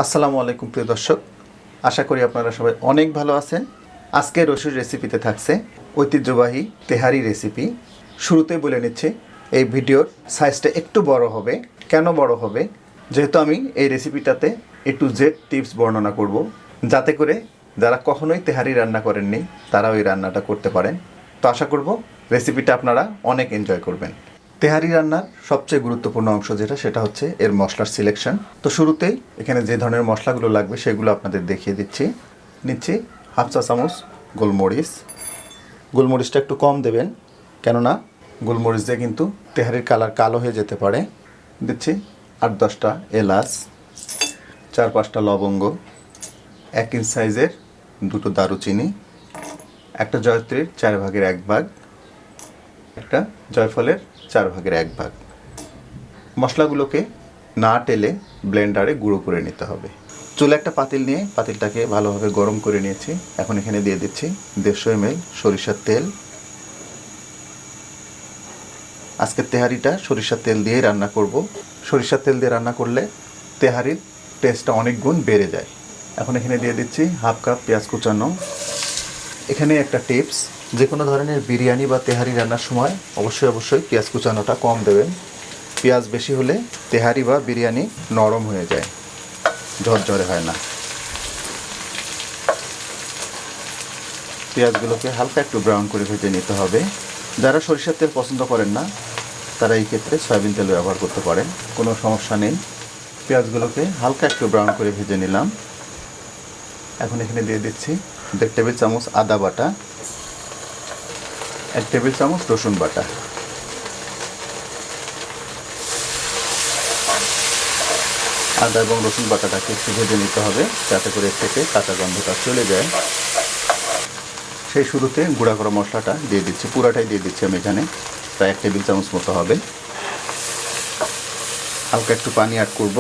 আসসালামু আলাইকুম প্রিয় দর্শক, আশা করি আপনারা সবাই অনেক ভালো আছেন। আজকে রসুর রেসিপিতে থাকছে ঐতিহ্যবাহী তেহারি রেসিপি। শুরুতেই বলে নিচ্ছি, এই ভিডিওর সাইজটা একটু বড় হবে। কেন বড় হবে? যেহেতু আমি এই রেসিপিটাতে A to Z টিপস বর্ণনা করব, যাতে করে যারা কখনোই তেহারি রান্না করেননি তারা ওই রান্নাটা করতে পারেন। তো আশা করব রেসিপিটা আপনারা অনেক এনজয় করবেন। তেহারি রান্নার সবচেয়ে গুরুত্বপূর্ণ অংশ সেটা হচ্ছে এর মশলার সিলেকশন। তো শুরুতেই এখানে যে ধরনের মশলাগুলো লাগবে সেগুলো আপনাদের দেখিয়ে দিচ্ছি। নিচ্ছি হাফ চা চামচ গোলমরিচ। গোলমরিচটা একটু কম দেবেন, কেননা গোলমরিচ দিয়ে কিন্তু তেহারির কালার কালো হয়ে যেতে পারে। দিচ্ছি 8-10টা এলাচ, 4-5টা লবঙ্গ, 1 ইঞ্চ সাইজের 2টো দারুচিনি, একটা জয়ত্রীর 1/4 একটা জয়ফলের 1/4 মশলাগুলোকে না টেলে ব্লেন্ডারে গুঁড়ো করে নিতে হবে। চুলে একটা পাতিল নিয়ে পাতিলটাকে ভালোভাবে গরম করে নিয়েছি। এখন এখানে দিয়ে দিচ্ছি 150 ml সরিষার তেল। আজকের তেহারিটা সরিষার তেল দিয়েই রান্না করব। সরিষার তেল দিয়ে রান্না করলে তেহারির টেস্টটা অনেক গুণ বেড়ে যায়। এখন এখানে দিয়ে দিচ্ছি হাফ কাপ পেঁয়াজ কুচানো। এখানে একটা টিপস, যে কোনো ধরনের বিরিয়ানি বা তেহারি রান্নার সময় অবশ্যই পেঁয়াজ কুচানোটা কম দেবেন। পেঁয়াজ বেশি হলে তেহারি বা বিরিয়ানি নরম হয়ে যায়, ঝরঝরে হয় না। পেঁয়াজগুলোকে হালকা একটু ব্রাউন করে ভেজে নিতে হবে। যারা সরিষার তেল পছন্দ করেন না তারা এই ক্ষেত্রে সয়াবিন তেল ব্যবহার করতে পারেন, কোনো সমস্যা নেই। পেঁয়াজগুলোকে হালকা একটু ব্রাউন করে ভেজে নিলাম। এখন এখানে দিয়ে দিচ্ছি 1.5 টেবিল চামচ আদা বাটা, 1 টেবিল চামচ রসুন বাটা। আদা এবং রসুন বাটাটাকে একটু ভেজে নিতে হবে, যাতে করে এর থেকে কাঁচা গন্ধটা চলে যায়। সেই শুরুতে গুঁড়া করা মশলাটা দিয়ে দিচ্ছি, পুরাটাই দিয়ে দিচ্ছি আমি এখানে, প্রায় 1 টেবিল চামচ মতো হবে। হালকা একটু পানি অ্যাড করব।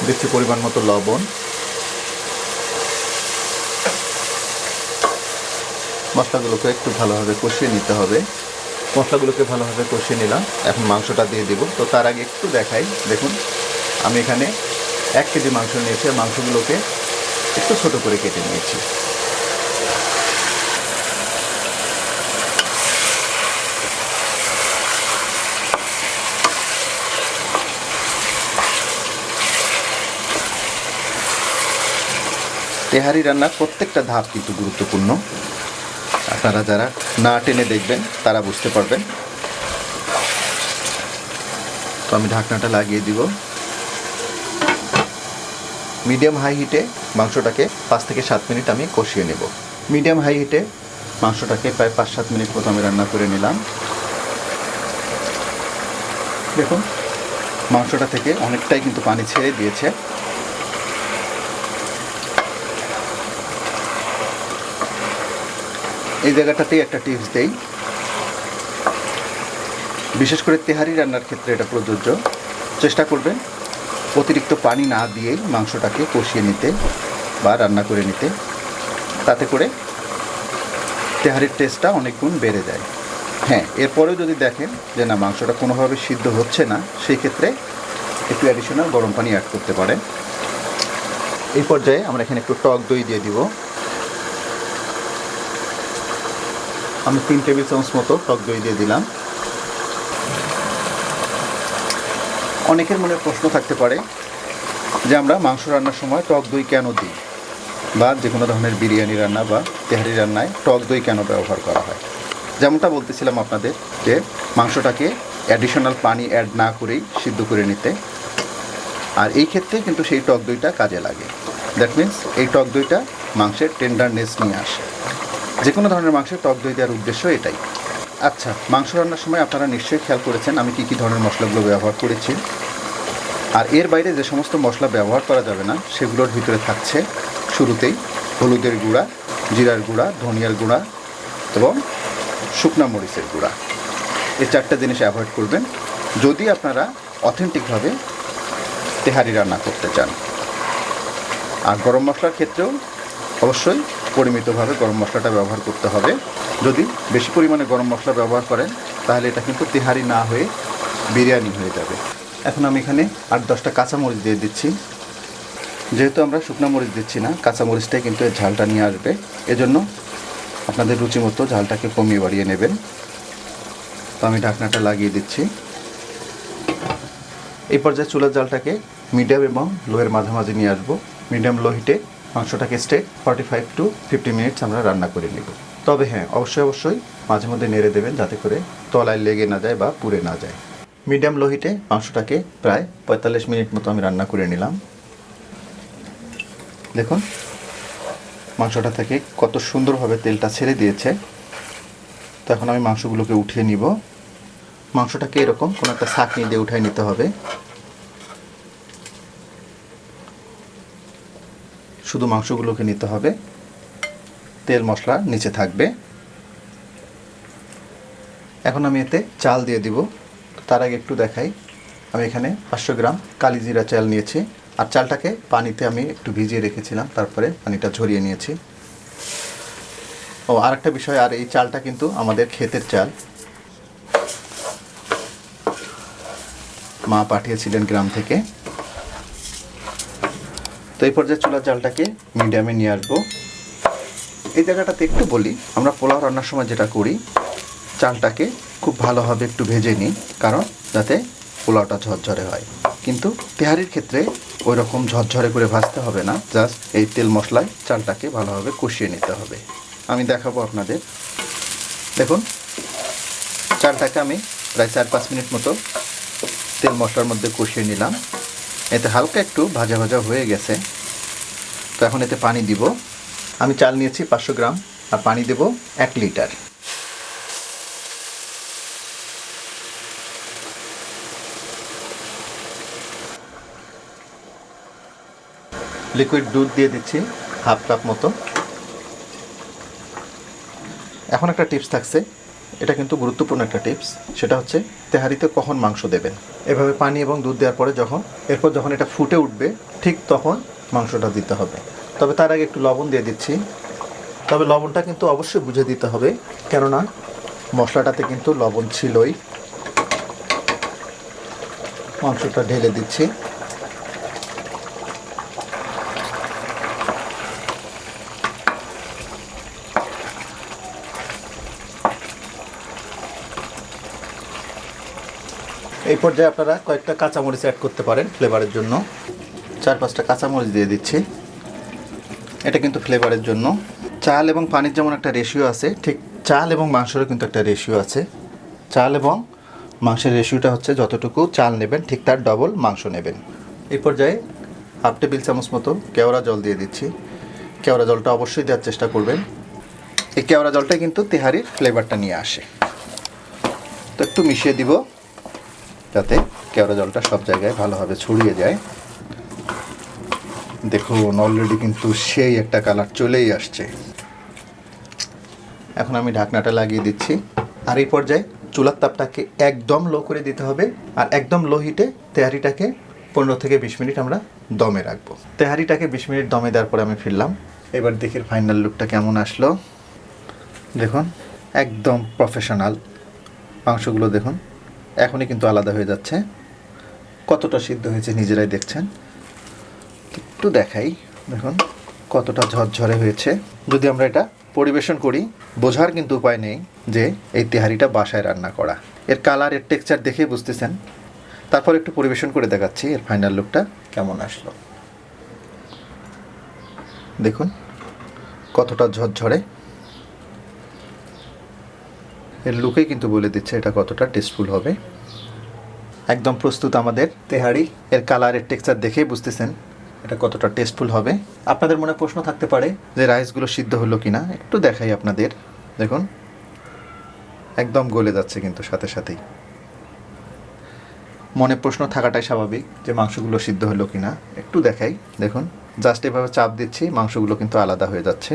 দিচ্ছি পরিমাণ মতো লবণ। মশলাগুলোকে একটু ভালোভাবে কষিয়ে নিতে হবে। মশলাগুলোকে ভালোভাবে কষিয়ে নিলাম, এখন মাংসটা দিয়ে দিব। তো তার আগে একটু দেখাই, দেখুন আমি এখানে 1 কেজি মাংস নিয়েছি। মাংসগুলোকে একটু ছোট করে কেটে নিয়েছি। তেহারি রান্নার প্রত্যেকটা ধাপ কিন্তু গুরুত্বপূর্ণ। আপনারা যারা না টেনে দেখবেন তারা বুঝতে পারবেন। তো আমি ঢাকনাটা লাগিয়ে দিব। মিডিয়াম হাই হিটে মাংসটাকে 5 থেকে 7 মিনিট আমি কষিয়ে নেব। মিডিয়াম হাই হিটে মাংসটাকে প্রায় 5-7 মিনিট মতো আমি রান্না করে নিলাম। দেখুন মাংসটা থেকে অনেকটাই কিন্তু পানি ছেড়ে দিয়েছে। এই জায়গাটাতেই একটা টিপস দেই, বিশেষ করে তেহারি রান্নার ক্ষেত্রে এটা প্রযোজ্য। চেষ্টা করবেন অতিরিক্ত পানি না দিয়েই মাংসটাকে কষিয়ে নিতে বা রান্না করে নিতে, তাতে করে তেহারির টেস্টটা অনেক গুণ বেড়ে যায়। হ্যাঁ, এরপরেও যদি দেখেন যে না মাংসটা কোনোভাবে সিদ্ধ হচ্ছে না, সেই ক্ষেত্রে একটু অ্যাডিশনাল গরম পানি অ্যাড করতে পারেন। এই পর্যায়ে আমরা এখানে একটু টক দই দিয়ে দিব। আমি 3 টেবিল চামচ মতো টক দই দিয়ে দিলাম। অনেকের মনে প্রশ্ন থাকতে পারে যে আমরা মাংস রান্নার সময় টক দই কেন দিই, বা যে কোনো ধরনের বিরিয়ানি রান্না বা তেহারি রান্নায় টক দই কেন ব্যবহার করা হয়। যেমনটা বলতেছিলাম আপনাদের, যে মাংসটাকে অ্যাডিশনাল পানি অ্যাড না করেই সিদ্ধ করে নিতে। আর এই ক্ষেত্রে কিন্তু সেই টক দইটা কাজে লাগে। দ্যাট মিন্স এই টক দইটা মাংসের টেন্ডারনেস নিয়ে আসে। যে কোনো ধরনের মাংসে টক দই দেওয়ার উদ্দেশ্য এটাই। আচ্ছা, মাংস রান্নার সময় আপনারা নিশ্চয়ই খেয়াল করেছেন আমি কী ধরনের মশলাগুলো ব্যবহার করেছি। আর এর বাইরে যে সমস্ত মশলা ব্যবহার করা যাবে না সেগুলোর ভিতরে থাকছে শুরুতেই হলুদের গুঁড়া, জিরার গুঁড়া, ধনিয়ার গুঁড়া এবং শুকনা মরিচের গুঁড়া। এই 4টা জিনিস অ্যাভয়েড করবেন যদি আপনারা অথেন্টিকভাবে তেহারি রান্না করতে চান। আর গরম মশলার ক্ষেত্রেও অবশ্যই পরিমিতভাবে গরম মশলাটা ব্যবহার করতে হবে। যদি বেশি পরিমাণে গরম মশলা ব্যবহার করেন তাহলে এটা কিন্তু তেহারি না হয়ে বিরিয়ানি হয়ে যাবে। এখন আমি এখানে 8-10টা কাঁচামরিচ দিয়ে দিচ্ছি। যেহেতু আমরা শুকনো মরিচ দিচ্ছি না, কাঁচামরিচটাই কিন্তু এর ঝালটা নিয়ে আসবে। এজন্য আপনাদের রুচি মতো ঝালটাকে কমিয়ে বাড়িয়ে নেবেন। তো আমি ঢাকনাটা লাগিয়ে দিচ্ছি। এই পর্যায়ে চুলার জালটাকে মিডিয়াম এবং লোয়ের মাঝামাঝি নিয়ে আসবো। মিডিয়াম লো হিটে মাংসটাকে স্টেক 45 to 50 মিনিটস আমরা রান্না করে নেব। তবে হ্যাঁ, অবশ্যই মাঝে মধ্যে নেড়ে দেবেন যাতে করে তলায় লেগে না যায় বা পুড়ে না যায়। মিডিয়াম লো হিটে মাংসটাকে প্রায় 45 মিনিট মতো আমি রান্না করে নিলাম। দেখুন মাংসটা থেকে কত সুন্দরভাবে তেলটা ছেড়ে দিয়েছে। তো এখন আমি মাংসগুলোকে উঠিয়ে নিব। মাংসটাকে এরকম কোনো একটা ছাঁকনি দিয়ে উঠাই নিতে হবে। শুধু মাংসগুলোকে নিতে হবে, তেল মশলা নিচে থাকবে। এখন আমি এতে চাল দিয়ে দিব। তার আগে একটু দেখাই, আমি এখানে 500 গ্রাম কালিজিরা চাল নিয়েছি। আর চালটাকে পানিতে আমি একটু ভিজিয়ে রেখেছিলাম, তারপরে পানিটা ঝরিয়ে নিয়েছি। ও আরেকটা বিষয়, আর এই চালটা কিন্তু আমাদের ক্ষেতের চাল, মা পাঠিয়েছিলেন গ্রাম থেকে। তো এই পর্যায়ে চুলার জালটাকে মিডিয়ামে নিয়ে আসবো। এই জায়গাটাতে একটু বলি, আমরা পোলাও রান্নার সময় যেটা করি, চালটাকে খুব ভালোভাবে একটু ভেজে নিই, কারণ যাতে পোলাওটা ঝরঝরে হয়। কিন্তু তেহারির ক্ষেত্রে ওই রকম ঝরঝরে করে ভাজতে হবে না, জাস্ট এই তেল মশলায় চালটাকে ভালোভাবে কষিয়ে নিতে হবে। আমি দেখাবো আপনাদের। দেখুন চালটাকে আমি প্রায় 4-5 মিনিট মতো তেল মশলার মধ্যে কষিয়ে নিলাম। এতে হালকা একটু ভাজা ভাজা হয়ে গেছে। তো এখন এতে পানি দিব। আমি চাল নিয়েছি 500 গ্রাম আর পানি দেব 1 লিটার। লিকুইড দুধ দিয়ে দিচ্ছি হাফ কাপ মতো। এখন একটা টিপস থাকছে, এটা কিন্তু গুরুত্বপূর্ণ একটা টিপস, সেটা হচ্ছে তেহারিতে কখন মাংস দেবেন। এভাবে পানি এবং দুধ দেওয়ার পরে এরপর যখন এটা ফুটে উঠবে ঠিক তখন মাংসটা দিতে হবে। তবে তার আগে একটু লবণ দিয়ে দিচ্ছি। তবে লবণটা কিন্তু অবশ্যই বুঝে দিতে হবে, কেননা মশলাটাতে কিন্তু লবণ ছিলই। মাংসটা ঢেলে দিচ্ছি। এই পর্যায়ে আপনারা কয়েকটা কাঁচামরিচ অ্যাড করতে পারেন ফ্লেভারের জন্য। 4-5টা কাঁচামরিচ দিয়ে দিচ্ছি। এটা কিন্তু ফ্লেভারের জন্য। চাল এবং পানির যেমন একটা রেশিও আছে, ঠিক চাল এবং মাংসেরও কিন্তু একটা রেশিও আছে। চাল এবং মাংসের রেশিওটা হচ্ছে যতটুকু চাল নেবেন ঠিক তার ডবল মাংস নেবেন। এই পর্যায়ে 1/2 টেবিল চামচ মতো কেওড়া জল দিয়ে দিচ্ছি। কেওড়া জলটা অবশ্যই দেওয়ার চেষ্টা করবেন। এই কেওড়া জলটাই কিন্তু তেহারির ফ্লেভারটা নিয়ে আসে। তো একটু মিশিয়ে দিব যাতে কেওড়া জলটা সব জায়গায় ভালোভাবে ছড়িয়ে যায়। দেখুন অলরেডি কিন্তু সেই একটা কালার চলেই আসছে। এখন আমি ঢাকনাটা লাগিয়ে দিচ্ছি। আর এই পর্যায়ে চুলার তাপটাকে একদম লো করে দিতে হবে। আর একদম লো হিটে তেহারিটাকে 15 থেকে 20 মিনিট আমরা দমে রাখবো। তেহারিটাকে 20 মিনিট দমে দেওয়ার পরে আমি ফিরলাম। এবার দেখি ফাইনাল লুকটা কেমন আসলো। দেখুন একদম প্রফেশনাল। মাংসগুলো দেখুন এখনই কিন্তু আলাদা হয়ে যাচ্ছে। কতটা সিদ্ধ হয়েছে নিজেরাই দেখছেন। একটু দেখাই, দেখুন কতটা ঝরঝরে হয়েছে। যদি আমরা এটা পরিবেশন করি, বোঝার কিন্তু উপায় নেই যে এই তেহারিটা বাসায় রান্না করা। এর কালার, এর টেক্সচার দেখে বুঝতেছেন। তারপর একটু পরিবেশন করে দেখাচ্ছি এর ফাইনাল লুকটা কেমন আসলো। দেখুন কতটা ঝরঝরে। এর লুকেই কিন্তু বলে দিচ্ছে এটা কতটা টেস্টফুল হবে। একদম প্রস্তুত আমাদের তেহারি। এর কালার, এর টেক্সচার দেখেই বুঝতেছেন এটা কতটা টেস্টফুল হবে। আপনাদের মনে প্রশ্ন থাকতে পারে যে রাইসগুলো সিদ্ধ হলো কিনা, একটু দেখাই আপনাদের। দেখুন একদম গলে যাচ্ছে কিন্তু সাথে সাথেই। মনে প্রশ্ন থাকাটাই স্বাভাবিক যে মাংসগুলো সিদ্ধ হলো কিনা। একটু দেখাই, দেখুন জাস্ট এভাবে চাপ দিচ্ছি, মাংসগুলো কিন্তু আলাদা হয়ে যাচ্ছে।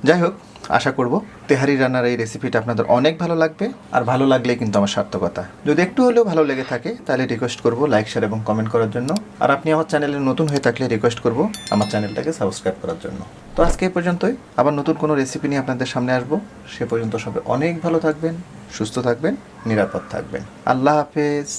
যাই হোক, আশা করব তেহারি রান্নার এই রেসিপিটা আপনাদের অনেক ভালো লাগবে, আর ভালো লাগলে কিন্তু আমার সার্থকতা। যদি একটু হলেও ভালো লেগে থাকে তাহলে রিকোয়েস্ট করব লাইক, শেয়ার এবং কমেন্ট করার জন্য। আর আপনি আমার চ্যানেলে নতুন হয়ে থাকলে রিকোয়েস্ট করব আমার চ্যানেলটাকে সাবস্ক্রাইব করার জন্য। তো আজকে এই পর্যন্তই, আবার নতুন কোনো রেসিপি নিয়ে আপনাদের সামনে আসবো। সে পর্যন্ত সবাই অনেক ভালো থাকবেন, সুস্থ থাকবেন, নিরাপদ থাকবেন। আল্লাহ হাফেজ।